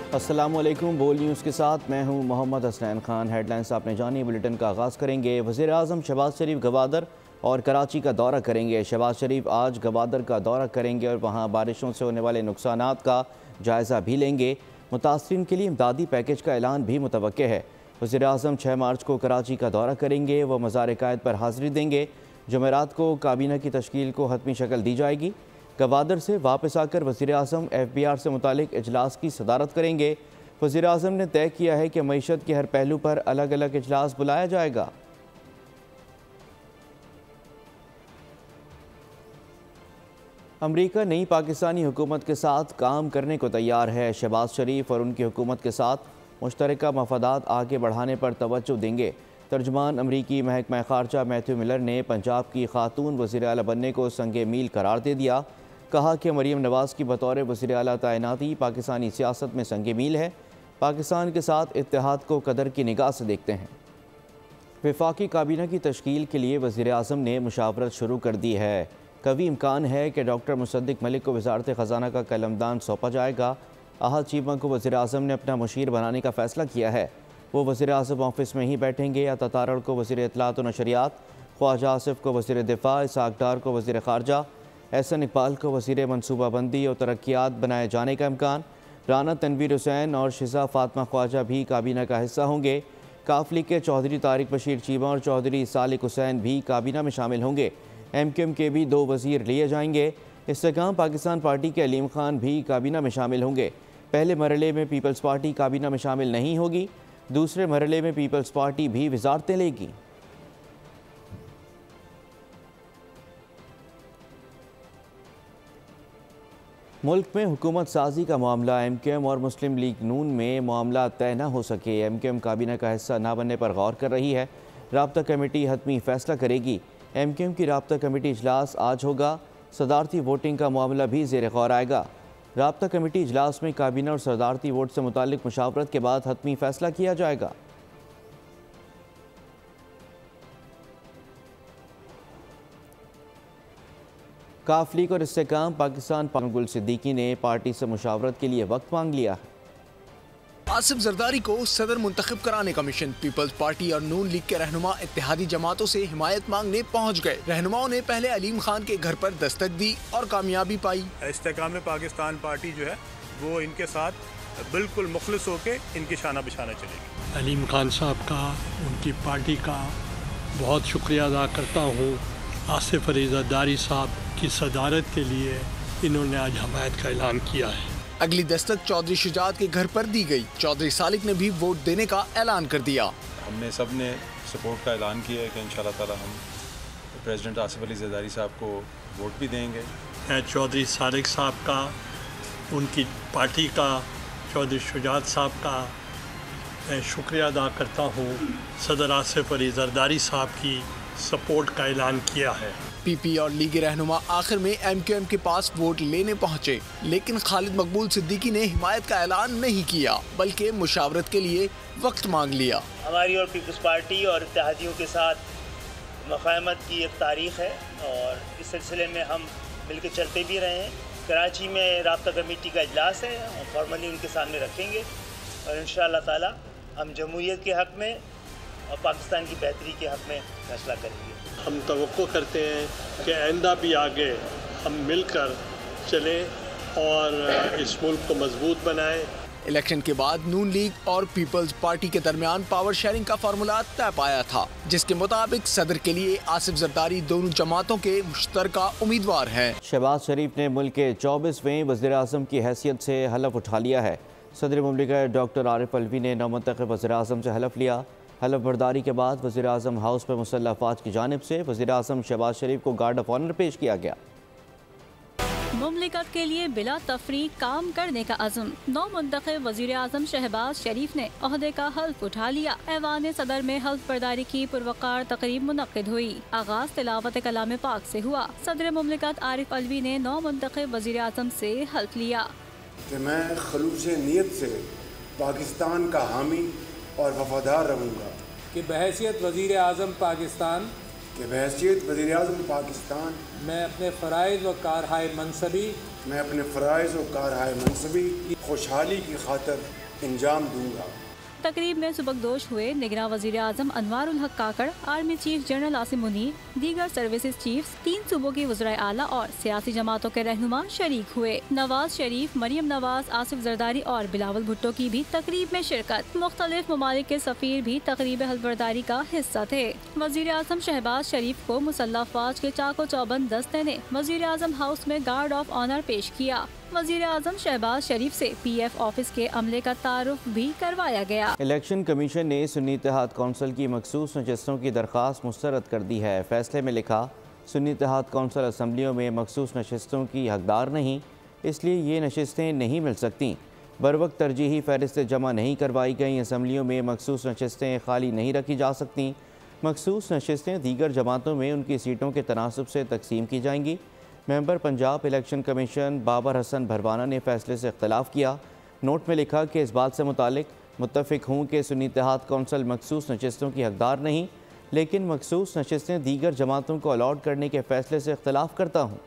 अस्सलामुअलैकुम। बोल न्यूज़ के साथ मैं हूं मोहम्मद हसनैन खान। हेडलाइंस आपने जानी। बुलेटिन का आगाज़ करेंगे। वज़ीर आज़म शहबाज शरीफ गवादर और कराची का दौरा करेंगे। शहबाज शरीफ आज गवादर का दौरा करेंगे और वहां बारिशों से होने वाले नुकसानात का जायज़ा भी लेंगे। मुतासरीन के लिए इमदादी पैकेज का ऐलान भी मुतवक्के है। वज़ीर आज़म 6 मार्च को कराची का दौरा करेंगे। वह मज़ार कायद पर हाज़िरी देंगे। जुमेरात को काबीना की तश्कील को हतमी शक्ल दी जाएगी। गवादर से वापस आकर वज़ीर आज़म FBR से मुतालिक इजलास की सदारत करेंगे। वज़ीर आज़म ने तय किया है कि मईशत के हर पहलू पर अलग अलग इजलास बुलाया जाएगा। अमरीका नई पाकिस्तानी हुकूमत के साथ काम करने को तैयार है। शहबाज शरीफ और उनकी हुकूमत के साथ मुश्तरका मफादात आगे बढ़ाने पर तवज्जो देंगे। तर्जुमान अमरीकी महकमा ख़ारजा मैथ्यू मिलर ने पंजाब की खातून वज़ीर आला बनने को संगे मील करार दे दिया। कहा कि मरीम नवाज़ की बतौर वज़ीर आला तैनाती पाकिस्तानी सियासत में संगे मील है। पाकिस्तान के साथ इत्तेहाद को कदर की निगाह से देखते हैं। वफाकी काबीना की तश्कील के लिए वज़ीर आज़म ने मुशावरत शुरू कर दी है। कभी इम्कान है कि डॉक्टर मुसद्दिक मलिक को वज़ारत ख़जाना का कलमदान सौंपा जाएगा। अहद चीमा को वज़ीर आज़म ने अपना मुशीर बनाने का फ़ैसला किया है। वो वज़ीर आज़म ऑफिस में ही बैठेंगे। या ततारड़ को वज़ीर इत्तलात व नशरियात, ख्वाजा आसिफ को वज़ीर दिफा, इसाक डार को वज़ीर ख़ारजा, एहसन इकबाल को वज़ीर मनसूबाबंदी और तरक्यात बनाए जाने का इम्कान। राना तनवीर हुसैन और शिजा फातमा ख्वाजा भी काबीना का हिस्सा होंगे। काफली के चौधरी तारिक बशीर चीमा और चौधरी सालिक हुसैन भी काबीना में शामिल होंगे। MQM के भी 2 वज़ीर लिए जाएंगे। इस्तेकाम पाकिस्तान पार्टी के अलीम खान भी काबीना में शामिल होंगे। पहले मरहले में पीपल्स पार्टी काबीना में शामिल नहीं होगी। दूसरे मरहले में पीपल्स पार्टी भी वज़ारतें लेगी। मुल्क में हुकूमत साजी का मामला। MQM और मुस्लिम लीग नून में मामला तय न हो सके। MQM काबीना का हिस्सा न बनने पर गौर कर रही है। राब्ता कमेटी हतमी फैसला करेगी। MQM की राब्ता कमेटी इजलास आज होगा। सदारती वोटिंग का मामला भी ज़ेर गौर आएगा। राब्ता कमेटी इजलास में काबीना और सदारती वोट से मुतालिक मुशावरत के बाद हतमी फैसला किया जाएगा। काफ लीग और इस्तेकाम पाकिस्तान गुल सिद्दीकी ने पार्टी से मुशावरत के लिए वक्त मांग लिया है। आसिफ जरदारी को सदर मुंतखब कराने का मिशन। पीपल्स पार्टी और नून लीग के रहनुमा इत्तेहादी जमातों से हिमायत मांगने पहुंच गए। रहनुमाओं ने पहले अलीम खान के घर पर दस्तक दी और कामयाबी पाई। इस्तेकाम में पाकिस्तान पार्टी जो है वो इनके साथ बिल्कुल मुखलिस होके इनकी शाना बिशाना चलेगी। अलीम खान साहब का, उनकी पार्टी का बहुत शुक्रिया अदा करता हूँ। आसिफ अली जरदारी साहब की सदारत के लिए इन्होंने आज हिमायत का ऐलान किया है। अगली दस्तक चौधरी शुजात के घर पर दी गई। चौधरी सालिक ने भी वोट देने का ऐलान कर दिया। हमने सब ने सपोर्ट का ऐलान किया है कि इंशाल्लाह ताला हम प्रेसिडेंट आसिफ अली जरदारी साहब को वोट भी देंगे। मैं चौधरी सालिक साहब का, उनकी पार्टी का, चौधरी शुजात साहब का मैं शुक्रिया अदा करता हूँ। सदर आसिफ अली जरदारी साहब की सपोर्ट का ऐलान किया है। PP और लीग रहनुमा आखिर में MQM के पास वोट लेने पहुंचे, लेकिन खालिद मकबूल सिद्दीकी ने हिमायत का ऐलान नहीं किया, बल्कि मुशावरत के लिए वक्त मांग लिया। हमारी और पीपल्स पार्टी और इत्तेहादियों के साथ मुफ़ाहमत की एक तारीख है और इस सिलसिले में हम मिलकर चलते भी रहे हैं। कराची में राब्ता कमेटी का इजलास है, हम फॉर्मली उनके सामने रखेंगे और इंशाअल्लाह ताला हम जमहूरियत के हक़ में और पाकिस्तान की बेहतरी के हक़ में फैसला करेंगे। हम तवक्को करते हैं कि आइंदा भी आगे हम मिलकर चलें और इस मुल्क को मजबूत बनाएं। इलेक्शन के बाद नून लीग और पीपल्स पार्टी के दरमियान पावर शेयरिंग का फार्मूला तय पाया था, जिसके मुताबिक सदर के लिए आसिफ जरदारी दोनों जमातों के मुश्तरका उम्मीदवार हैं। शहबाज शरीफ ने मुल्क के 24वें वज़ीर आज़म की हैसियत से हलफ उठा लिया है। सदर मुमलिकत डॉक्टर आरिफ अलवी ने नौमुंतखब वज़ीर आज़म से हलफ लिया। हलफ बर्दारी के बाद वज़ीर आज़म हाउस में मुसल्लह अफवाज की जानिब से वज़ीर आज़म शहबाज शरीफ को गार्ड ऑफ ऑनर पेश किया गया। मुमलिकत के लिए बिला तफरीक काम करने का अज़म। नौमुंतखब वज़ीर आज़म शहबाज शरीफ ने ओहदे का हल्फ उठा लिया। ऐवान सदर में हल्फ बर्दारी की पुरवकार तकरीब मुनक्किद हुई। आगाज़ तिलावत कलाम पाक से हुआ। सदर मुमलिकत आरिफ अलवी ने नौमुंतखब वज़ीर आज़म से हल्फ लिया कि मैं खलूस नीयत से पाकिस्तान का हामी और वफादार रहूँगा कि बहैसियत वज़ीर आज़म पाकिस्तान मैं अपने फ़राइज़ व कारहाय मनसबी मैं अपने फ़राइज़ और कारहाय मनसबी की खुशहाली की खातिर इंजाम दूंगा। तकरीब में सुबकदोश हुए निगरां वज़ीर आज़म Anwarul Haq Kakar, army chief general Asim Munir, दीगर सर्विसेज चीफ्स, 3 सूबों के वज़राए आला और सियासी जमातों के रहनुमा शरीक हुए। नवाज शरीफ, मरियम नवाज, आसिफ जरदारी और बिलावल भुट्टो की भी तकरीब में शिरकत। मुख्तलिफ ममालिक के सफ़ीर भी तकरीब हल्फबरदारी का हिस्सा थे। वज़ीर आज़म शहबाज शरीफ को मुसल्लह फ़ौज के चाको चौबंद दस्ते ने वज़ीर आज़म हाउस में गार्ड ऑफ ऑनर पेश किया। वज़ीर आज़म शहबाज शरीफ से PF ऑफिस के अमले का तारुफ भी करवाया गया। इलेक्शन कमीशन ने सुन्नी इत्तेहाद कौंसिल की मखसूस नशस्तों की दरख्वास्त मुस्तरद कर दी है। फैसले में लिखा, सुन्नी इत्तेहाद कौंसिल असम्बलियों में मखसूस नशस्तों की हकदार नहीं, इसलिए ये नशस्तें नहीं मिल सकती। बरवक्त तरजीही फहरिस्तें जमा नहीं करवाई गई। असम्बलियों में मखसूस नशस्तें खाली नहीं रखी जा सकती। मखसूस नशस्तें दीगर जमातों में उनकी सीटों के तनासब से तकसीम की जाएंगी। Member Punjab election commission Babar Hasan Bharwana ने फैसले से इख्तलाफ किया। नोट में लिखा कि इस बात से मुत्तफ़िक हूँ कि सुन्नी इत्तेहाद कौंसिल मखसूस नशस्तों की हकदार नहीं, लेकिन मखसूस नशस्तें दीगर जमातों को अलॉट करने के फैसले से इख्तलाफ करता हूँ।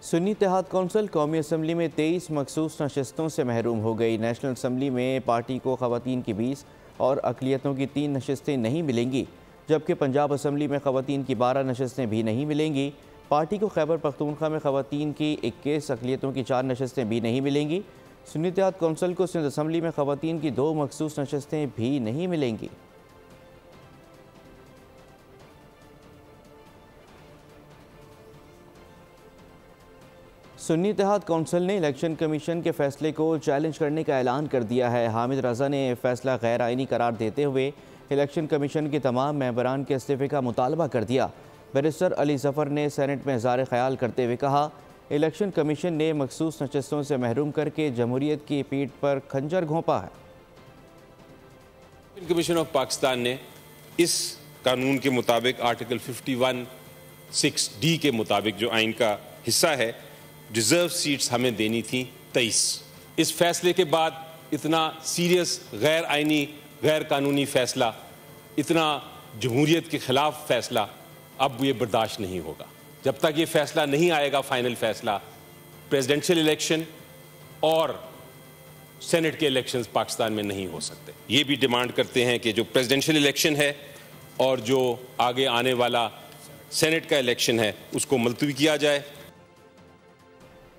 सुन्नी इत्तेहाद कौंसिल कौमी असम्बली में 23 मखसूस नशस्तों से महरूम हो गई। नेशनल असम्बली में पार्टी को ख़वातीन की 20 और अक़लियतों की 3 नशस्तें नहीं मिलेंगी, जबकि पंजाब असम्बली में ख़वातीन की 12 नशस्तें भी नहीं मिलेंगी। पार्टी को खैबर पख्तूनख्वा में ख़वातीन की 21, अक़लियतों की 4 नशस्तें भी नहीं मिलेंगी। सुन्नी इत्तेहाद कौंसिल को सिंध असम्बली में ख़वातीन की 2 मखसूस नशस्तें भी नहीं मिलेंगी। सुन्नी इत्तेहाद कौंसिल ने इलेक्शन कमीशन के फैसले को चैलेंज करने का ऐलान कर दिया है। हामिद रज़ा ने फैसला गैर आइनी करार देते हुए इलेक्शन कमीशन के तमाम मेंबरान के इस्तीफ़े का मुतालबा कर दिया। बैरिस्टर अली ज़फ़र ने सेनेट में इज़हार ख्याल करते हुए कहा, इलेक्शन कमीशन ने मखसूस नशस्तों से महरूम करके जमहूरियत की पीठ पर खंजर घोंपा है। कमीशन ऑफ पाकिस्तान ने इस कानून के मुताबिक आर्टिकल 51(6)D के मुताबिक जो आइन का हिस्सा है, रिजर्व सीट्स हमें देनी थी 23। इस फैसले के बाद इतना सीरियस गैर आइनी गैर कानूनी फैसला, इतना जमहूरियत के ख़िलाफ़ फैसला अब ये बर्दाश्त नहीं होगा। जब तक ये फैसला नहीं आएगा, फाइनल फैसला, प्रेसिडेंशियल इलेक्शन और सेनेट के इलेक्शंस पाकिस्तान में नहीं हो सकते। ये भी डिमांड करते हैं कि जो प्रेसिडेंशियल इलेक्शन है और जो आगे आने वाला सेनेट का इलेक्शन है उसको मुलतवी किया जाए।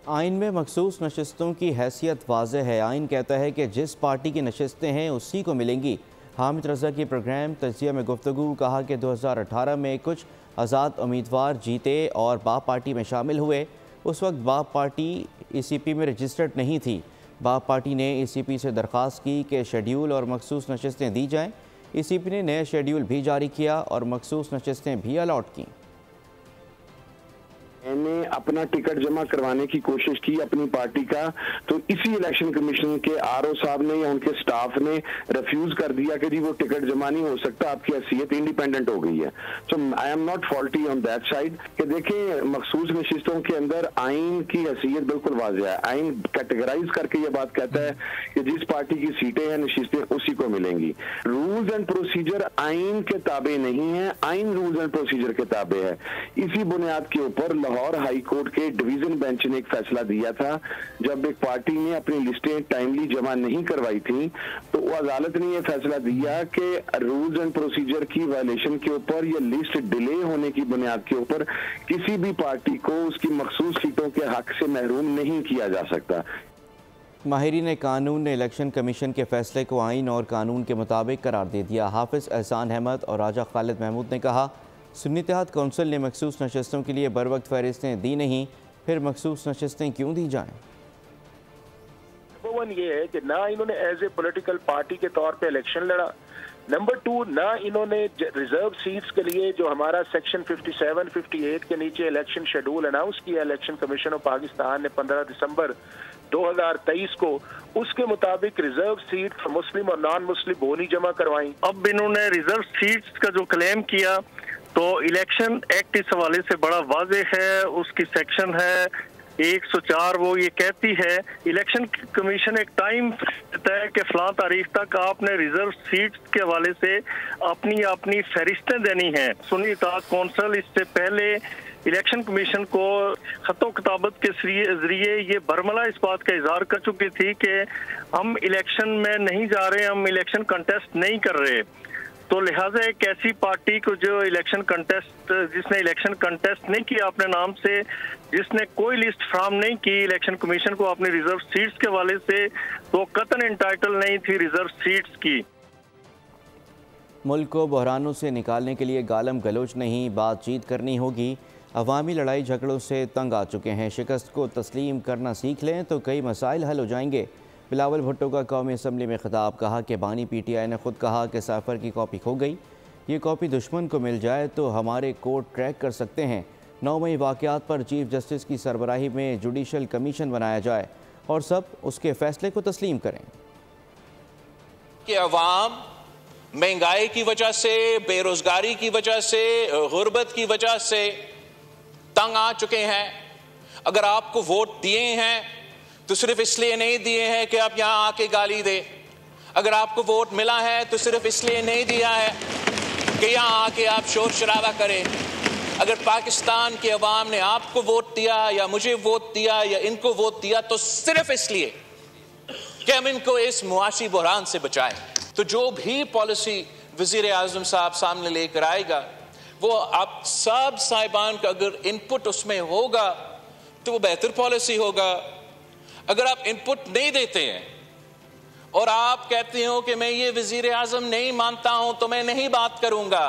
आइन में मखसूस नशस्तों की हैसियत वाज़ेह है। आइन कहता है कि जिस पार्टी की नशस्तें हैं उसी को मिलेंगी। हामिद रज़ा की प्रोग्राम तजिया में गुफ्तगू कहा कि 2018 में कुछ आज़ाद उम्मीदवार जीते और बाप पार्टी में शामिल हुए। उस वक्त बाप पार्टी ECP में रजिस्टर्ड नहीं थी। बाप पार्टी ने ECP से दरख्वास्त की कि शेड्यूल और मखसूस नशस्तें दी जाएँ। ECP ने नया शेड्यूल भी जारी किया और मखसूस नशस्तें भी अलॉट की। मैंने अपना टिकट जमा करवाने की कोशिश की अपनी पार्टी का, तो इसी इलेक्शन कमीशन के RO साहब ने या उनके स्टाफ ने रिफ्यूज कर दिया कि जी वो टिकट जमा नहीं हो सकता, आपकी हैसियत इंडिपेंडेंट हो गई है। So I am not faulty on that side कि देखें, मखसूस नशिस्तों के अंदर आइन की हैसियत बिल्कुल वाज़ेह है। आइन कैटेगराइज करके ये बात कहता है कि जिस पार्टी की सीटें हैं, नशिस्तें उसी को मिलेंगी। रूल्स एंड प्रोसीजर आइन के ताबे नहीं है, आइन रूल्स एंड प्रोसीजर के ताबे है। इसी बुनियाद के ऊपर लाहौर हाई कोर्ट के डिवीजन बेंच ने एक फैसला दिया था, जब एक पार्टी ने अपनी लिस्टें टाइमली जमा नहीं करवाई थी, तो वो अदालत ने यह फैसला दिया कि रूल्स एंड प्रोसीजर की वायलेशन के ऊपर या लिस्ट डिले होने की बुनियाद के ऊपर किसी भी पार्टी को उसकी मखसूस सीटों के हक से महरूम नहीं किया जा सकता। माहिरीन कानून ने इलेक्शन कमीशन के फैसले को आइन और कानून के मुताबिक करार दे दिया। हाफिज़ एहसान अहमद और राजा खालिद महमूद ने कहा, सुन्नी इत्तेहाद कौंसिल ने मखसूस नशस्तों के लिए बरवक्त फहरिस्तें दी नहीं, फिर मखसूस नशस्तें क्यों दी जाएं? नंबर 1 ये है कि ना इन्होंने एज ए पॉलिटिकल पार्टी के तौर पे इलेक्शन लड़ा। नंबर 2, ना इन्होंने रिजर्व सीट्स के लिए जो हमारा सेक्शन 57, 58 के नीचे इलेक्शन शेड्यूल अनाउंस किया इलेक्शन कमीशन ऑफ पाकिस्तान ने 15 दिसंबर 2023 को, उसके मुताबिक रिजर्व सीट फॉर मुस्लिम और नॉन मुस्लिम वो नहीं जमा करवाई। अब इन्होंने रिजर्व सीट्स का जो क्लेम किया, तो इलेक्शन एक्ट इस हवाले से बड़ा वाज़ेह है। उसकी सेक्शन है 104 वो ये कहती है, इलेक्शन कमीशन एक टाइम देता है कि फलां तारीख तक आपने रिजर्व सीट्स के हवाले से अपनी फहरिस्तें देनी हैं। सुन्नी इत्तेहाद कौंसिल इससे पहले इलेक्शन कमीशन को खतो किताबत के जरिए ये बरमला इस बात का इजहार कर चुकी थी कि हम इलेक्शन में नहीं जा रहे, हम इलेक्शन कंटेस्ट नहीं कर रहे। तो लिहाजा एक ऐसी पार्टी को जो जिसने इलेक्शन कंटेस्ट नहीं किया अपने नाम से, जिसने कोई लिस्ट फ्राहम नहीं की इलेक्शन कमीशन को अपनी रिजर्व सीट्स के हवाले से, तो कतन एंटाइटल नहीं थी रिजर्व सीट्स की। मुल्क को बहरानों से निकालने के लिए गालम गलोच नहीं, बातचीत करनी होगी। अवामी लड़ाई झगड़ों से तंग आ चुके हैं, शिकस्त को तस्लीम करना सीख लें तो कई मसाइल हल हो जाएंगे। बिलावल भुट्टो का कौमी असम्बली में खिताब, कहा कि बानी PTI ने खुद कहा कि साइफर की कॉपी खो गई, ये कॉपी दुश्मन को मिल जाए तो हमारे कोर्ट ट्रैक कर सकते हैं। 9 मई वाक़यात पर चीफ जस्टिस की सरबराही में जुडिशल कमीशन बनाया जाए और सब उसके फैसले को तस्लीम करें। कि अवाम महंगाई की वजह से, बेरोजगारी की वजह से, गुर्बत की वजह से तंग आ चुके हैं। अगर आपको वोट दिए हैं तो सिर्फ इसलिए नहीं दिए हैं कि आप यहां आके गाली दे। अगर आपको वोट मिला है तो सिर्फ इसलिए नहीं दिया है कि यहां आके आप शोर शराबा करें। अगर पाकिस्तान के अवाम ने आपको वोट दिया या मुझे वोट दिया या इनको वोट दिया तो सिर्फ इसलिए कि हम इनको इस मुआशी बहरान से बचाएं। तो जो भी पॉलिसी वजीर आजम साहब सामने लेकर आएगा, वो आप सब साहिबान का अगर इनपुट उसमें होगा तो वो बेहतर पॉलिसी होगा। अगर आप इनपुट नहीं देते हैं और आप कहते हो कि मैं ये वजीर आजम नहीं मानता हूं तो मैं नहीं बात करूंगा,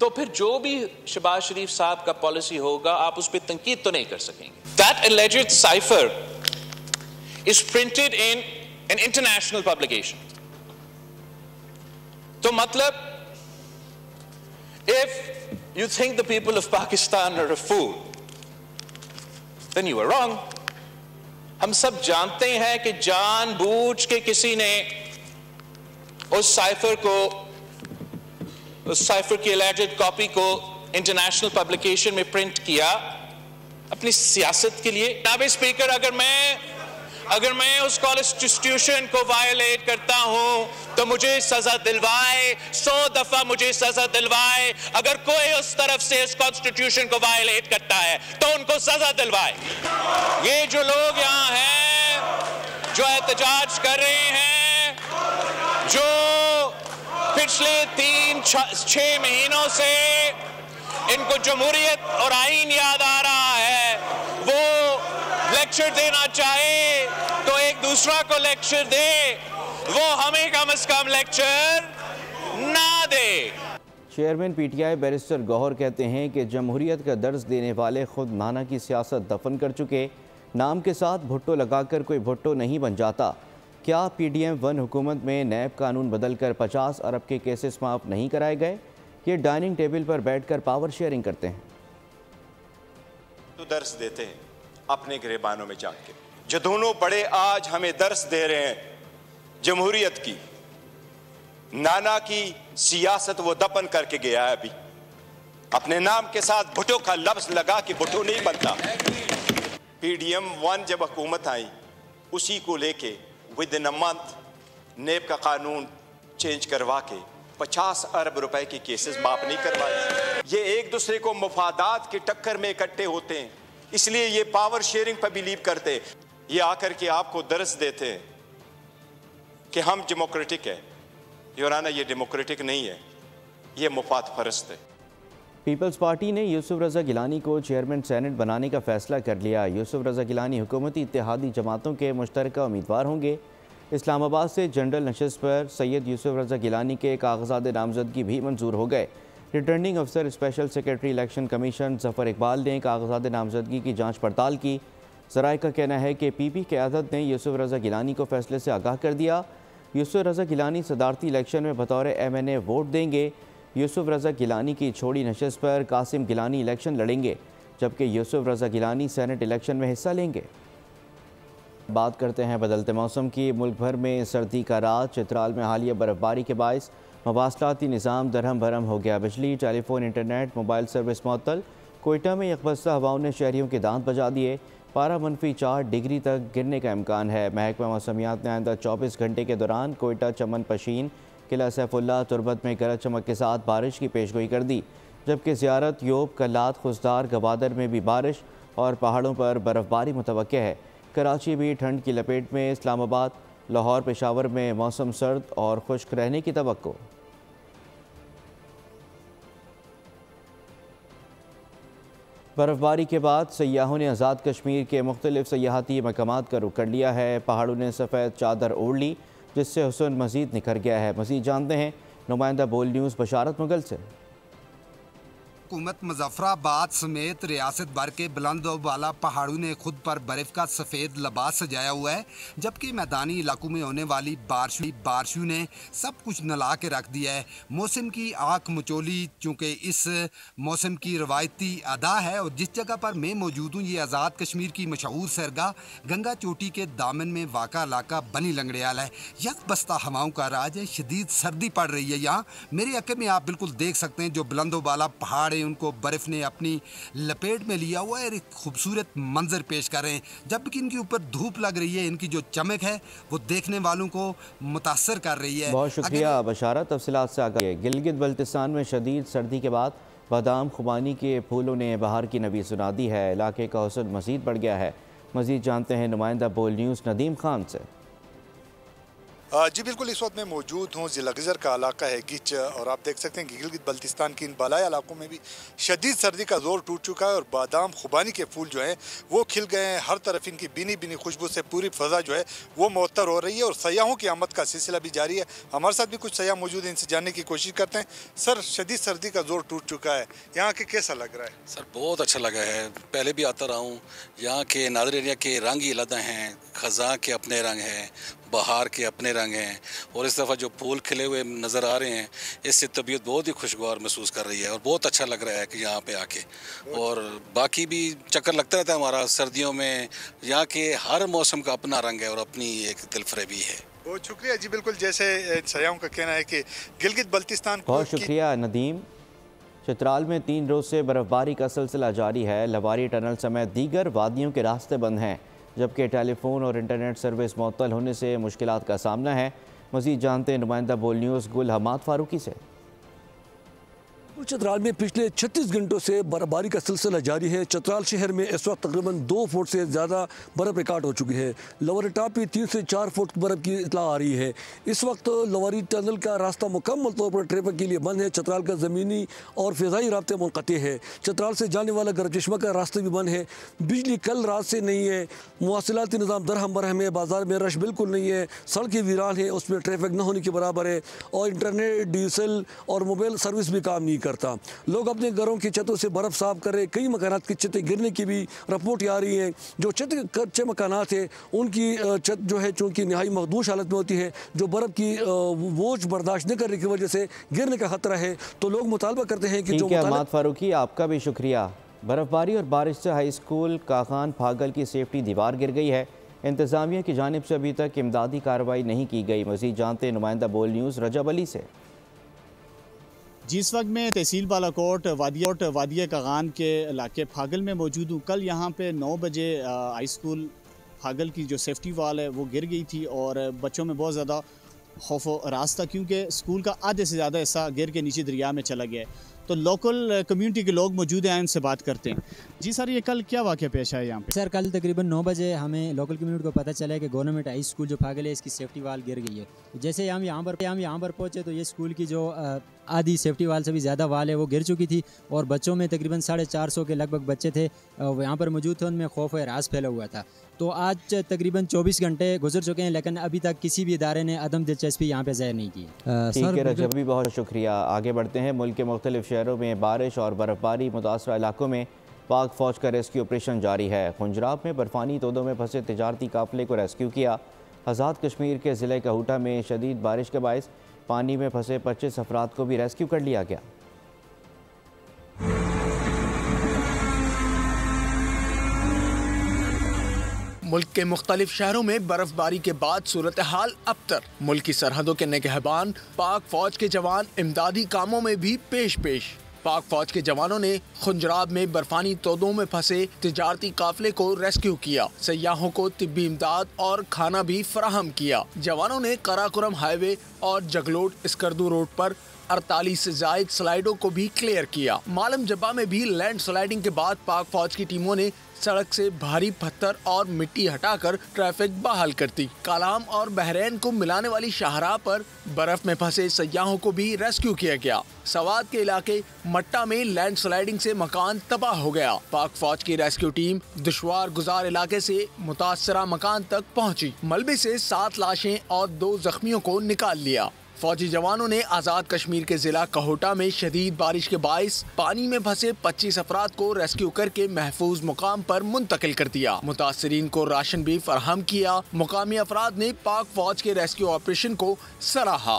तो फिर जो भी शहबाज शरीफ साहब का पॉलिसी होगा आप उस पर तनकीद तो नहीं कर सकेंगे। That alleged cipher is printed in an international publication. तो मतलब if you think the people of Pakistan are a fool, then you are wrong. हम सब जानते हैं कि जानबूझ के किसी ने उस साइफर की एलिजेड कॉपी को इंटरनेशनल पब्लिकेशन में प्रिंट किया अपनी सियासत के लिए। जनाब स्पीकर, अगर मैं उस कॉन्स्टिट्यूशन को वायलेट करता हूं तो मुझे सजा दिलवाए, 100 दफा मुझे सजा दिलवाए। अगर कोई उस तरफ से इस कॉन्स्टिट्यूशन को वायलेट करता है तो उनको सजा दिलवाए। ये जो लोग यहाँ हैं जो एहतजाज कर रहे हैं, जो पिछले 3-6 महीनों से इनको जमहूरियत और आईन याद आ रहा है, वो लेक्चर देना चाहे तो एक दूसरा को लेक्चर दे, वो हमें कम से कम लेक्चर ना दे। चेयरमैन PTI बैरिस्टर गौहर कहते हैं कि जमहूरियत का दर्ज देने वाले खुद नाना की सियासत दफन कर चुके, नाम के साथ भुट्टो लगाकर कोई भुट्टो नहीं बन जाता। क्या PDM-1 हुकूमत में नैब कानून बदलकर 50 अरब के केसेस माफ़ नहीं कराए गए? ये डाइनिंग टेबल पर बैठकर पावर शेयरिंग करते हैं। तो दर्स देते हैं अपने गिरेबानों में जाके, जो दोनों बड़े आज हमें दर्स दे रहे हैं जमहूरियत की। नाना की सियासत वो दफन करके गया है। अभी अपने नाम के साथ भुट्टो का लफ्ज लगा कि भुट्टो नहीं बनता। PDM-1 जब हुकूमत आई, उसी को लेके विद इन अ मंथ नेब का कानून चेंज करवा के 50 अरब रुपए के केसेस माफ नहीं करवाए। ये एक दूसरे को मुफादात की टक्कर में इकट्ठे होते हैं, इसलिए ये पावर शेयरिंग पर बिलीव करते। ये आकर के आपको दर्स देते हैं कि हम डेमोक्रेटिक है। योराना, ये डेमोक्रेटिक नहीं है, ये मुफाद परस्त है। पीपल्स पार्टी ने यूसुफ रज़ा गिलानी को चेयरमैन सेनेट बनाने का फैसला कर लिया। यूसुफ रज़ा गिलानी हुकूमती इत्तेहादी जमातों के मुश्तरका उम्मीदवार होंगे। इस्लामाबाद से जनरल नशस्त पर सैयद यूसुफ रज़ा गिलानी के कागजात नामजदगी भी मंजूर हो गए। रिटर्निंग अफसर special secretary election commission Zafar Iqbal ने कागजात नामजदगी की जाँच पड़ताल की। ज़राए का कहना है कि PP क़यादत ने यूसुफ रज़ा गिलानी को फैसले से आगाह कर दिया। यूसुफ रज़ा गिलानी सदारती इलेक्शन में बतौर MNA वोट देंगे। यूसुफ रज़ा गिलानी की छोड़ी नशस्त पर कासिम गिलानी इलेक्शन लड़ेंगे, जबकि यूसुफ रज़ा गिलानी सेनेट इलेक्शन में हिस्सा लेंगे। बात करते हैं बदलते मौसम की। मुल्क भर में सर्दी का राज। चित्राल में हालिया बर्फबारी के बायस मवासलाती निज़ाम दरहम भरम हो गया। बिजली, टेलीफोन, इंटरनेट, मोबाइल सर्विस मुअत्तल। कोयटा में यकबस्ता हवाओं ने शहरियों के दांत बजा दिए। पारा -4 डिग्री तक गिरने का इम्कान है। महकमा मौसमियात ने आइंदा 24 घंटे के दौरान कोयटा, चमन पशीन, किला सैफुल्ला, तुरबत में गरज चमक के साथ बारिश की पेशगोई कर दी, जबकि ज़ियारत, योब, कल्लात, खुसदार, गवादर में भी बारिश और पहाड़ों पर बर्फबारी मुतवक्के है। कराची भी ठंड की लपेट में। इस्लामाबाद, लाहौर, पेशावर में मौसम सर्द और खुश्क रहने की तवक्को। बर्फबारी के बाद सयाहों ने आज़ाद कश्मीर के मुख्तलिफ सयाहती मकामात का रुख कर लिया है। पहाड़ों ने सफ़ेद चादर ओढ़ ली, जिससे हुस्न मज़ीद निखर गया है। मज़ीद जानते हैं नुमाइंदा बोल न्यूज़ बशारत मुगल से। हुकूमत मुजफ्फराबाद समेत रियासत भर के बुलंद और बाला पहाड़ों ने खुद पर बर्फ का सफ़ेद लिबास सजाया हुआ है, जबकि मैदानी इलाकों में होने वाली बारिशों ने सब कुछ नला के रख दिया है। मौसम की आँख मचोली, चूँकि इस मौसम की रवायती अदा है। और जिस जगह पर मैं मौजूद हूँ, ये आज़ाद कश्मीर की मशहूर सरगाह गंगा चोटी के दामन में वाक़ा इलाका बनी लंगड़ियाल है। यकबस्ता हवाओं का राज है, शदीद सर्दी पड़ रही है यहाँ। मेरे अके में आप बिल्कुल देख सकते हैं जो बुलंद बाला पहाड़ उनको बर्फ ने अपनी लपेट में लिया हुआ है, एक खूबसूरत मंजर पेश कर रहे हैं। जबकि इनके ऊपर धूप लग रही है, इनकी जो चमक है वो देखने वालों को मुतासर कर रही है। बहुत शुक्रिया बशारत। तफसीलात से आगे। गिलगित बल्तिस्तान में शदीद सर्दी के बाद बादाम खुबानी के फूलों ने बहार की नबी सुना दी है। इलाके का हुस्न मजीद बढ़ गया है। मजीद जानते हैं नुमाइंदा बोल न्यूज़ नदीम खान से। जी बिल्कुल, इस वक्त मैं मौजूद हूँ ज़िला गज़र का इलाका है गिच, और आप देख सकते हैं कि गिलगित बल्तिस्तान की इन बालाई इलाकों में भी शदीद सर्दी का जोर टूट चुका है और बादाम खुबानी के फूल जो हैं वो खिल गए हैं। हर तरफ इनकी बीनी बीनी खुशबू से पूरी फ़ज़ा जो है वो मुअत्तर हो रही है और सयाहों की आमद का सिलसिला भी जारी है। हमारे साथ भी कुछ सयाह मौजूद हैं, इनसे जानने की कोशिश करते हैं। सर, शदीद सर्दी का जोर टूट चुका है, यहाँ के कैसा लग रहा है? सर बहुत अच्छा लगा है, पहले भी आता रहा हूँ। यहाँ के नादर एरिया के रंग ही अलग हैं, ख़ज़ां के अपने रंग हैं, बहार के अपने रंग हैं, और इस दफ़ा जो फूल खिले हुए नज़र आ रहे हैं, इससे तबीयत बहुत ही खुशगवार महसूस कर रही है और बहुत अच्छा लग रहा है कि यहाँ पे आके। और बाकी भी चक्कर लगता रहता है हमारा सर्दियों में। यहाँ के हर मौसम का अपना रंग है और अपनी एक दिलफरेबी है। बहुत शुक्रिया। जी बिल्कुल, जैसे सयाहों का कहना है कि गिलगित बल्तिस्तान। बहुत शुक्रिया नदीम। चित्राल में 3 रोज़ से बर्फबारी का सिलसिला जारी है। लवारी टनल समेत दीगर वादियों के रास्ते बंद हैं, जबकि टेलीफोन और इंटरनेट सर्विस मुअत्तल होने से मुश्किलात का सामना है। मज़ीद जानते हैं नुमाइंदा बोल न्यूज़ गुल हमाद फारूकी से। चतराल में पिछले 36 घंटों से बर्फबारी का सिलसिला जारी है। चतराल शहर में इस वक्त तकरीबन 2 फुट से ज़्यादा बर्फ़ रिकॉर्ड हो चुकी है। लवारी टॉप पे 3 से 4 फुट बर्फ़ की इतला आ रही है। इस वक्त लवारी टनल का रास्ता मुकम्मल तौर पर ट्रैफिक के लिए बंद है। चतराल का ज़मीनी और फ़िज़ाई रास्ते मुनक़ते हैं। चतराल से जाने वाला गरचश्मा का रास्ता भी बंद है। बिजली कल रात से नहीं है। मवासिलाती निज़ाम दरहम बरहम है। बाज़ार में रश बिल्कुल नहीं है। सड़कें वीरान है, उसमें ट्रैफिक न होने के बराबर है। और इंटरनेट, डीजल और मोबाइल सर्विस भी काम नहीं करता। लोग अपने घरों की छतों से बर्फ साफ कर रहे। कई मकानात की छतें गिरने की भी रिपोर्ट आ रही है। जो कच्चे मकानात है उनकी छत जो है चूँकि नहाई महदूश हालत में होती है, जो बर्फ की बोझ बर्दाश्त न करने की वजह से गिरने का खतरा है। तो लोग मुतालबा करते हैं कि जो हमाद फारूकी, आपका भी शुक्रिया। बर्फबारी और बारिश से हाई स्कूल काखान फागल की सेफ्टी दीवार गिर गई है। इंतजामिया की जानिब से अभी तक इमदादी कार्रवाई नहीं की गई। मज़ीद जानते हैं नुमाइंदा बोल न्यूज़ रजब अली से। जिस वक्त मैं तहसील बालाकोट वादिया कागान के इलाके फागल में मौजूद हूँ, कल यहाँ पे 9 बजे हाई स्कूल फागल की जो सेफ्टी वाल है वो गिर गई थी और बच्चों में बहुत ज़्यादा खौफ व रास था, क्योंकि स्कूल का आधे से ज़्यादा हिस्सा गिर के नीचे दरिया में चला गया है। तो लोकल कम्युनिटी के लोग मौजूद हैं, उनसे बात करते हैं। जी सर, ये कल क्या वाक़या पेश आया यहाँ पे? सर, कल तकरीबन 9 बजे हमें लोकल कम्युनिटी को पता चला है कि गवर्नमेंट हाई स्कूल जो फागल है इसकी सेफ्टी वाल गिर गई है। जैसे हम यहाँ पर पहुँचे तो ये स्कूल की जो आधी सेफ्टी वाल से भी ज़्यादा वाल है वो गिर चुकी थी और बच्चों में तकरीबन 450 के लगभग बच्चे थे यहाँ पर मौजूद थे, उनमें खौफ व रास फैला हुआ था। तो आज तकरीबन 24 घंटे गुजर चुके हैं, लेकिन अभी तक किसी भी इदारे ने अदम दिलचस्पी यहाँ पे ज़ाहिर नहीं की है। ठीक है रजब, भी बहुत शुक्रिया। आगे बढ़ते हैं। मुल्क के मुख्तलिफ शहरों में बारिश और बर्फबारी मुतासरा इलाकों में पाक फ़ौज का रेस्क्यू ऑपरेशन जारी है। खुंजराब में बर्फानी तोदों में फंसे तिजारती काफिले को रेस्क्यू किया। आज़ाद कश्मीर के ज़िले कहूटा में शदीद बारिश के बायस पानी में फंसे 25 अफराद को भी रेस्क्यू कर लिया गया। मुल्क के मुख्तलिफ शहरों में बर्फबारी के बाद सूरत हाल अबतर। मुल्क की सरहदों के निगहबान पाक फौज के जवान इमदादी कामों में भी पेश। पाक फौज के जवानों ने खुंजराब में बर्फानी तोदों में फंसे तिजारती काफिले को रेस्क्यू किया। सयाहों को तिब्बी इमदाद और खाना भी फराहम किया। जवानों ने कराकोरम हाईवे और जगलोट स्कर्दू रोड पर 48 से जायद स्लाइडों को भी क्लियर किया। मालम जब्बा में भी लैंड स्लाइडिंग के बाद पाक फौज की टीमों ने सड़क से भारी पत्थर और मिट्टी हटाकर ट्रैफिक बहाल करती। कालाम और बहरैन को मिलाने वाली शाहराह पर बर्फ में फंसे सयाहों को भी रेस्क्यू किया गया। सवाद के इलाके मट्टा में लैंड स्लाइडिंग से मकान तबाह हो गया। पाक फौज की रेस्क्यू टीम दुश्वार गुजार इलाके से मुतासरा मकान तक पहुंची। मलबे से 7 लाशें और 2 जख्मियों को निकाल लिया। फौजी जवानों ने आज़ाद कश्मीर के जिला कहोटा में शदीद बारिश के बाइस पानी में फंसे 25 अफराद को रेस्क्यू करके महफूज मुकाम पर मुंतकिल कर दिया। मुतासरीन को राशन भी फराहम किया। मुकामी अफराद ने पाक फौज के रेस्क्यू ऑपरेशन को सराहा।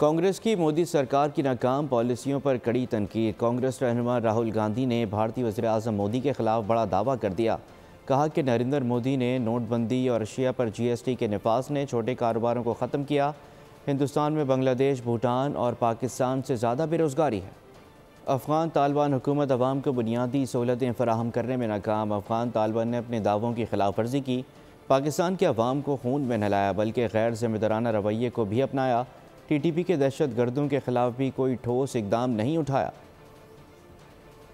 कांग्रेस की मोदी सरकार की नाकाम पॉलिसियों पर कड़ी तनकीद। कांग्रेस रहनुमा राहुल गांधी ने भारतीय वज़ीर आज़म मोदी के खिलाफ बड़ा दावा कर दिया। कहा कि नरेंद्र मोदी ने नोटबंदी और अशिया पर GST के नफाज ने छोटे कारोबारों को ख़त्म किया। हिंदुस्तान में बांग्लादेश, भूटान और पाकिस्तान से ज़्यादा बेरोज़गारी है। अफ़गान तालिबान हुकूमत अवाम को बुनियादी सहूलतें फ़राहम करने में नाकाम। अफ़गान तालिबान ने अपने दावों की खिलाफ वर्जी की। पाकिस्तान के अवाम को खून में नहलाया बल्कि गैर ज़िम्मेदाराना रवैये को भी अपनाया। TTP के दहशत गर्दों के खिलाफ भी कोई ठोस इकदाम नहीं उठाया।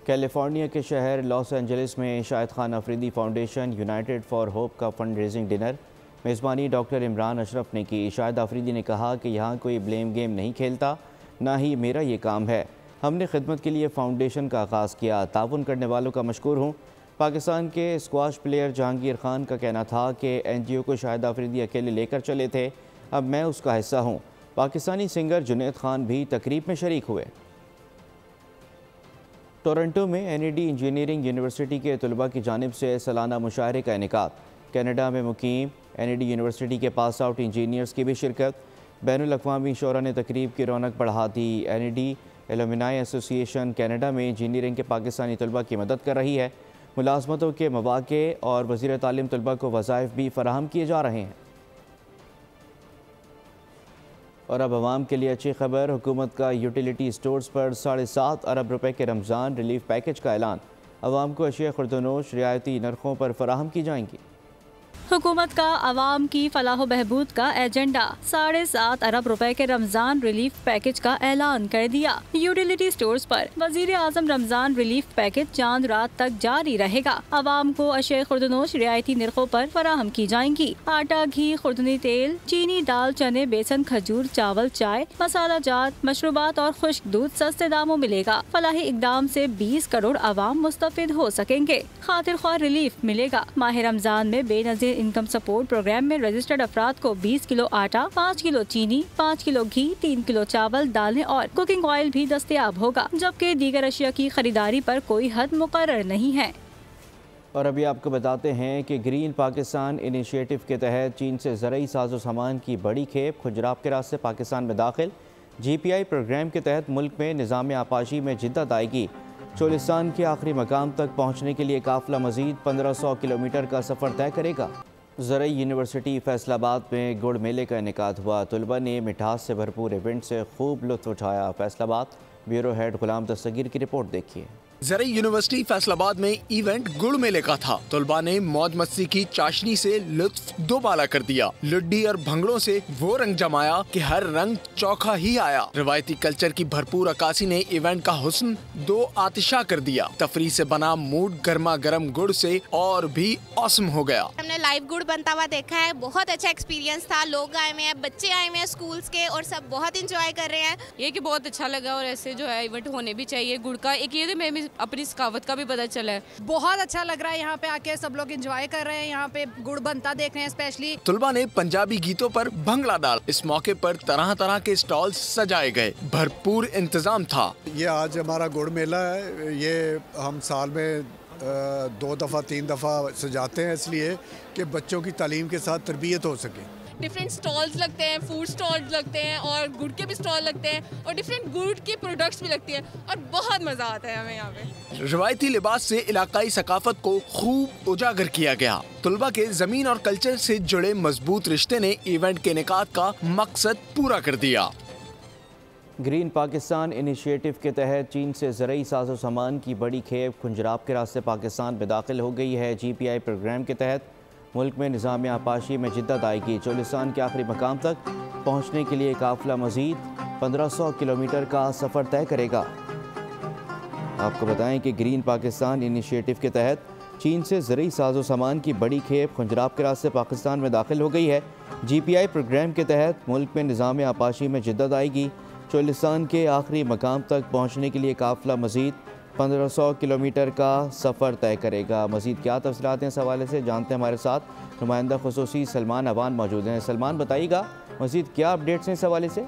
कैलिफोर्निया के शहर लॉस एंजलिस में Shahid Khan Afridi foundation United for hope का फंड रेजिंग डिनर मेज़बानी डॉक्टर इमरान अशरफ ने की। शाहिद अफरीदी ने कहा कि यहाँ कोई ब्लेम गेम नहीं खेलता, ना ही मेरा ये काम है। हमने खिदमत के लिए फाउंडेशन का आगाज़ किया। ताउन करने वालों का मशकूर हूँ। पाकिस्तान के स्क्वाश प्लेयर जहांगीर खान का कहना था कि NGO को शाहिद अफरीदी अकेले लेकर चले थे, अब मैं उसका हिस्सा हूँ। पाकिस्तानी सिंगर जुनैद खान भी तकरीब में शरीक हुए। टोरंटो में NED इंजीनियरिंग यूनिवर्सिटी के तलबा की जानिब से सालाना मुशायरे का इनेकाद। कनाडा में मुकीम NED यूनिवर्सिटी के पास आउट इंजीनियर्स की भी शिरकत। बैनुल अक़वामी शोरा ने तकरीब की रौनक बढ़ा दी। NED एलुमनाई एसोसिएशन कनाडा में इंजीनियरिंग के पाकिस्तानी तलबा की मदद कर रही है। मुलाजमतों के मौक़े और वज़ीर तालीम तलबा को वज़ाइफ भी फराहम किए जा रहे हैं। और अब आवाम के लिए अच्छी खबर। हुकूमत का यूटिलिटी स्टोर्स पर 7.5 अरब रुपए के रमज़ान रिलीफ पैकेज का ऐलान। आवाम को अशिया खुर्दनोश रियायती नरखों पर फराहम की जाएंगी। हुकूमत का आवाम की फलाह बहबूद का एजेंडा 7.5 अरब रुपए के रमजान रिलीफ पैकेज का ऐलान कर दिया। यूटिलिटी स्टोर्स पर वजीर आजम रमजान रिलीफ पैकेज चांद रात तक जारी रहेगा। आवाम को अशिया खुर्दनोश रियायती नरखों पर फराहम की जाएंगी। आटा, घी, खुर्दनी तेल, चीनी, दाल, चने, बेसन, खजूर, चावल, चाय, मसाला जात, मशरूबात और खुश्क दूध सस्ते दामों मिलेगा। फलाही इकदाम से 20 करोड़ आवाम मुस्तफिद हो सकेंगे। खातिर ख्वाह रिलीफ मिलेगा। माह रमजान में बेनजीर इनकम सपोर्ट प्रोग्राम में रजिस्टर्ड अफराद को 20 किलो आटा, 5 किलो चीनी, 5 किलो घी, 3 किलो चावल, दालें और कुकिंग ऑयल भी दस्तयाब होगा, जबकि दीगर अशिया की खरीदारी पर कोई हद मुकर्रर नहीं है। और अभी आपको बताते हैं कि ग्रीन पाकिस्तान इनिशिएटिव के तहत चीन से ज़रूरी साजो सामान की बड़ी खेप खुजराब के रास्ते पाकिस्तान में दाखिल। GPI प्रोग्राम के तहत मुल्क में निज़ाम आपाशी में जिद्दत आएगी। चोलिस्तान के आखिरी मकाम तक पहुँचने के लिए काफिला मज़ीद 1500 किलोमीटर का सफ़र तय करेगा। ज़रई यूनिवर्सिटी फैसलाबाद में गुड़ मेले का इनेकाद हुआ। तलबा ने मिठास से भरपूर इवेंट से खूब लुत्फ़ उठाया। फैसलाबाद ब्यूरो हेड गुलाम दस्तगीर की रिपोर्ट देखिए। ज़रई यूनिवर्सिटी फैसलाबाद में इवेंट गुड़ मेले का था। तलबा ने मौज मस्ती की चाशनी से लुत्फ दोबाला कर दिया। लुड्डी और भंगड़ों से वो रंग जमाया कि हर रंग चौखा ही आया। रवायती कल्चर की भरपूर अक्कासी ने इवेंट का हुस्न दो आतिशा कर दिया। तफरी से बना मूड गर्मा गर्म गुड़ से और भी औसम हो गया। हमने लाइव गुड़ बनता हुआ देखा है, बहुत अच्छा एक्सपीरियंस था। लोग आए हुए हैं, बच्चे आए हुए हैं स्कूल्स के और सब बहुत इंजॉय कर रहे हैं। ये कि बहुत अच्छा लगा और ऐसे जो है इवेंट होने भी चाहिए। गुड़ का एक ये मैं अपनी सकावत का भी पता चला है। बहुत अच्छा लग रहा है यहाँ पे आके, सब लोग एंजॉय कर रहे हैं। यहाँ पे गुड़ बनता देख रहे हैं। स्पेशली तलबा ने पंजाबी गीतों पर भंगड़ा डाल। इस मौके पर तरह तरह के स्टॉल सजाए गए, भरपूर इंतजाम था। ये आज हमारा गुड़ मेला है। ये हम साल में 2 दफ़ा 3 दफ़ा सजाते हैं, इसलिए कि बच्चों की तालीम के साथ तरबियत हो सके। डिफरेंट स्टॉल्स लगते हैं, फूड स्टॉल्स लगते हैं और गुड़ के भी स्टॉल लगते हैं और डिफरेंट गुड़ के प्रोडक्ट्स भी लगती हैं और बहुत मज़ा आता है हमें यहाँ पे। रवायती लिबास से इलाकाई सकाफत को खूब उजागर किया गया। तलबा के ज़मीन और कल्चर से जुड़े मजबूत रिश्ते ने इवेंट के इनेकाद का मकसद पूरा कर दिया। ग्रीन पाकिस्तान इनिशिएटिव के तहत चीन से ज़रूरी साजो सामान की बड़ी खेप खुंजराब के रास्ते पाकिस्तान में दाखिल हो गई है। GPI प्रोग्राम के तहत मुल्क में निज़ाम आपाशी में जिद्दत आएगी। चोलिस्तान के आखिरी मकाम तक पहुँचने के लिए काफ़िला मज़ीद 1500 किलोमीटर का सफ़र तय करेगा। आपको बताएं कि ग्रीन पाकिस्तान इनिशिएटिव के तहत चीन से ज़रूरी साजो सामान की बड़ी खेप खुंजराब के रास्ते पाकिस्तान में दाखिल हो गई है। GPI प्रोग्राम के तहत मुल्क में निज़ाम आपाशी में जिद्दत आएगी। चोलिस्तान के आखिरी मकाम तक पहुँचने के लिए काफ़िला मज़ीद 1500 किलोमीटर का सफ़र तय करेगा। मज़ीद क्या तफसीलात हैं इस हवाले से जानते हैं, हमारे साथ नुमाइंदा खुसूसी सलमान अवान मौजूद हैं। सलमान, बताइएगा मज़ीद क्या अपडेट्स हैं इस हवाले से?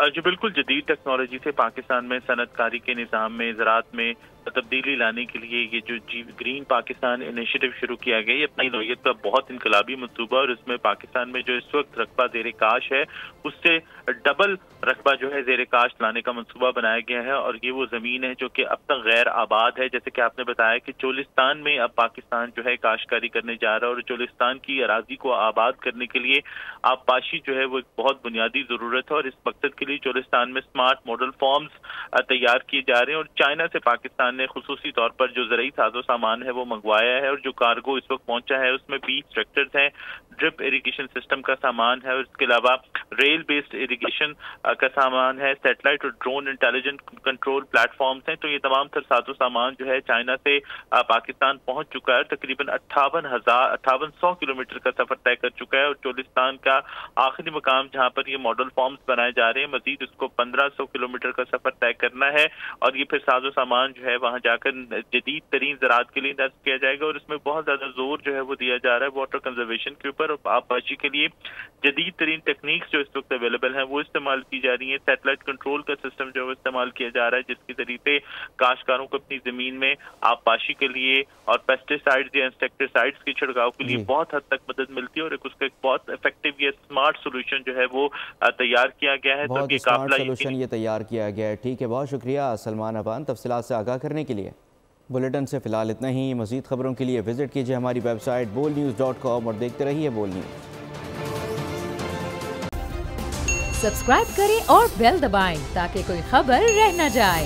जो बिल्कुल जदीद टेक्नोलॉजी से पाकिस्तान में सनतकारी के निज़ाम में ज़राअत में तब्दीली लाने के लिए ये जो ग्रीन पाकिस्तान इनिशिएटिव शुरू किया गया, ये अपनी नौयत का बहुत इनकलाबी मनसूबा और इसमें पाकिस्तान में जो इस वक्त रकबा ज़ेर काश है उससे डबल रकबा जो है ज़ेर काश लाने का मनसूबा बनाया गया है। और ये वो ज़मीन है जो कि अब तक गैर आबाद है। जैसे कि आपने बताया कि चोलिस्तान में अब पाकिस्तान जो है काश्तकारी करने जा रहा है और चोलिस्तान की अराजी को आबाद करने के लिए आबपाशी जो है वो एक बहुत बुनियादी ज़रूरत है। और इस मकसद के लिए चोलिस्तान में स्मार्ट मॉडल फॉर्म्स तैयार किए जा रहे हैं और चाइना से पाकिस्तान ने खुसूसी तौर पर जो ज़रूरी साजो सामान है वो मंगवाया है। और जो कार्गो इस वक्त पहुंचा है उसमें 20 ट्रैक्टर्स हैं, ड्रिप इरिगेशन सिस्टम का सामान है और इसके अलावा रेल बेस्ड इरिगेशन का सामान है, सैटेलाइट और ड्रोन इंटेलिजेंट कंट्रोल प्लेटफॉर्म्स हैं। तो ये तमाम तर साजो सामान जो है चाइना से पाकिस्तान पहुंच चुका है। तकरीबन 5800 किलोमीटर का सफर तय कर चुका है और चोलिस्तान का आखिरी मकाम जहां पर ये मॉडल फॉर्म्स बनाए जा रहे हैं, मजीद उसको 1500 किलोमीटर का सफर तय करना है और ये फिर साजो सामान जो है वहां जाकर जदीद तरीन ज़राअत के लिए नस्ब किया जाएगा। और इसमें बहुत ज्यादा जोर जो है वो दिया जा रहा है वाटर कंजर्वेशन के ऊपर और आबपाशी के लिए जदीद तरीन टेक्निक्स जो इस वक्त अवेलेबल हैं वो इस्तेमाल की जा रही है। सैटेलाइट कंट्रोल का सिस्टम जो है इस्तेमाल किया जा रहा है जिसके जरिए काश्तकारों को अपनी जमीन में आबपाशी के लिए और पेस्टिसाइड्स या इंसेक्टिसाइड्स के छिड़काव के लिए बहुत हद तक मदद मिलती है और उसका एक बहुत इफेक्टिव या स्मार्ट सोल्यूशन जो है वो तैयार किया गया है। बहुत स्मार्ट सोल्यूशन ये तैयार किया गया है। ठीक है, बहुत शुक्रिया सलमान अवान तफसीलात से आगाह करने के लिए। बुलेटिन से फिलहाल इतना ही। मज़ीद खबरों के लिए विजिट कीजिए हमारी वेबसाइट bolnews.com और देखते रहिए बोल न्यूज़। सब्सक्राइब करें और बेल दबाएं ताकि कोई खबर रह न जाए।